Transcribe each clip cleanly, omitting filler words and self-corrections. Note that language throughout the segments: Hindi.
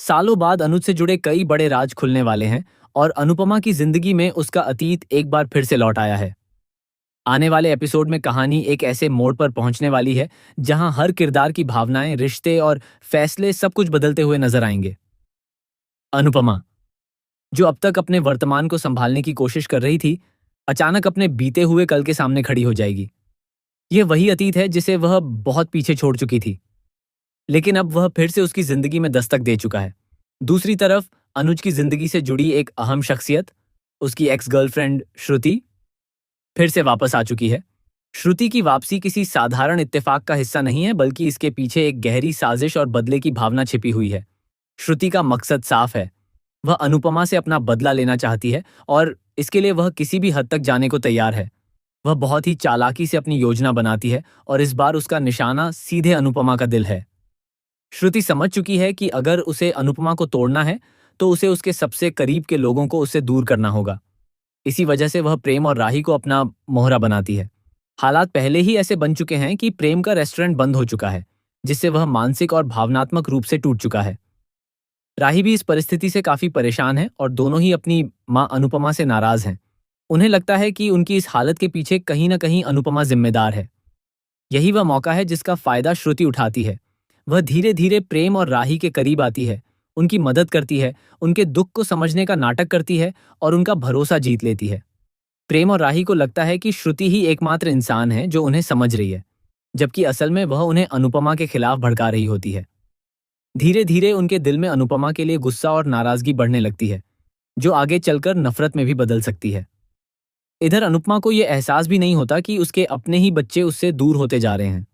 सालों बाद अनुज से जुड़े कई बड़े राज खुलने वाले हैं और अनुपमा की जिंदगी में उसका अतीत एक बार फिर से लौट आया है। आने वाले एपिसोड में कहानी एक ऐसे मोड़ पर पहुंचने वाली है जहां हर किरदार की भावनाएं, रिश्ते और फैसले सब कुछ बदलते हुए नजर आएंगे। अनुपमा, जो अब तक अपने वर्तमान को संभालने की कोशिश कर रही थी, अचानक अपने बीते हुए कल के सामने खड़ी हो जाएगी। यह वही अतीत है जिसे वह बहुत पीछे छोड़ चुकी थी, लेकिन अब वह फिर से उसकी जिंदगी में दस्तक दे चुका है। दूसरी तरफ अनुज की जिंदगी से जुड़ी एक अहम शख्सियत, उसकी एक्स गर्लफ्रेंड श्रुति, फिर से वापस आ चुकी है। श्रुति की वापसी किसी साधारण इत्तेफाक का हिस्सा नहीं है, बल्कि इसके पीछे एक गहरी साजिश और बदले की भावना छिपी हुई है। श्रुति का मकसद साफ है, वह अनुपमा से अपना बदला लेना चाहती है और इसके लिए वह किसी भी हद तक जाने को तैयार है। वह बहुत ही चालाकी से अपनी योजना बनाती है और इस बार उसका निशाना सीधे अनुपमा का दिल है। श्रुति समझ चुकी है कि अगर उसे अनुपमा को तोड़ना है तो उसे उसके सबसे करीब के लोगों को उससे दूर करना होगा। इसी वजह से वह प्रेम और राही को अपना मोहरा बनाती है। हालात पहले ही ऐसे बन चुके हैं कि प्रेम का रेस्टोरेंट बंद हो चुका है, जिससे वह मानसिक और भावनात्मक रूप से टूट चुका है। राही भी इस परिस्थिति से काफी परेशान है और दोनों ही अपनी मां अनुपमा से नाराज हैं। उन्हें लगता है कि उनकी इस हालत के पीछे कहीं ना कहीं अनुपमा जिम्मेदार है। यही वह मौका है जिसका फायदा श्रुति उठाती है। वह धीरे धीरे प्रेम और राही के करीब आती है, उनकी मदद करती है, उनके दुख को समझने का नाटक करती है और उनका भरोसा जीत लेती है। प्रेम और राही को लगता है कि श्रुति ही एकमात्र इंसान है जो उन्हें समझ रही है, जबकि असल में वह उन्हें अनुपमा के खिलाफ भड़का रही होती है। धीरे धीरे उनके दिल में अनुपमा के लिए गुस्सा और नाराजगी बढ़ने लगती है, जो आगे चलकर नफरत में भी बदल सकती है। इधर अनुपमा को यह एहसास भी नहीं होता कि उसके अपने ही बच्चे उससे दूर होते जा रहे हैं।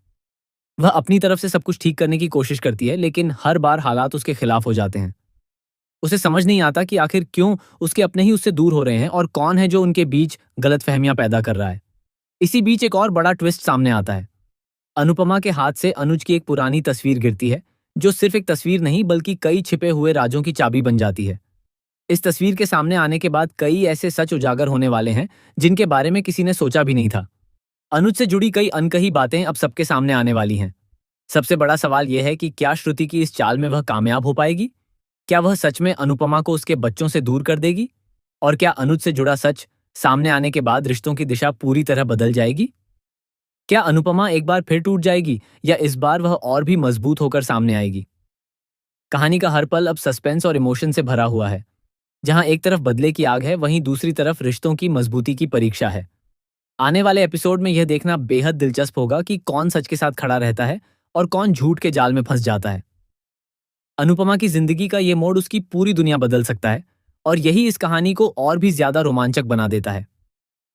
वह अपनी तरफ से सब कुछ ठीक करने की कोशिश करती है, लेकिन हर बार हालात उसके खिलाफ हो जाते हैं। उसे समझ नहीं आता कि आखिर क्यों उसके अपने ही उससे दूर हो रहे हैं और कौन है जो उनके बीच गलतफहमियां पैदा कर रहा है। इसी बीच एक और बड़ा ट्विस्ट सामने आता है। अनुपमा के हाथ से अनुज की एक पुरानी तस्वीर गिरती है, जो सिर्फ एक तस्वीर नहीं बल्कि कई छिपे हुए राजों की चाबी बन जाती है। इस तस्वीर के सामने आने के बाद कई ऐसे सच उजागर होने वाले हैं जिनके बारे में किसी ने सोचा भी नहीं था। अनुज से जुड़ी कई अनकही बातें अब सबके सामने आने वाली हैं। सबसे बड़ा सवाल यह है कि क्या श्रुति की इस चाल में वह कामयाब हो पाएगी? क्या वह सच में अनुपमा को उसके बच्चों से दूर कर देगी? और क्या अनुज से जुड़ा सच सामने आने के बाद रिश्तों की दिशा पूरी तरह बदल जाएगी? क्या अनुपमा एक बार फिर टूट जाएगी या इस बार वह और भी मजबूत होकर सामने आएगी? कहानी का हर पल अब सस्पेंस और इमोशन से भरा हुआ है। जहां एक तरफ बदले की आग है, वहीं दूसरी तरफ रिश्तों की मजबूती की परीक्षा है। आने वाले एपिसोड में यह देखना बेहद दिलचस्प होगा कि कौन सच के साथ खड़ा रहता है और कौन झूठ के जाल में फंस जाता है। अनुपमा की जिंदगी का यह मोड़ उसकी पूरी दुनिया बदल सकता है और यही इस कहानी को और भी ज्यादा रोमांचक बना देता है।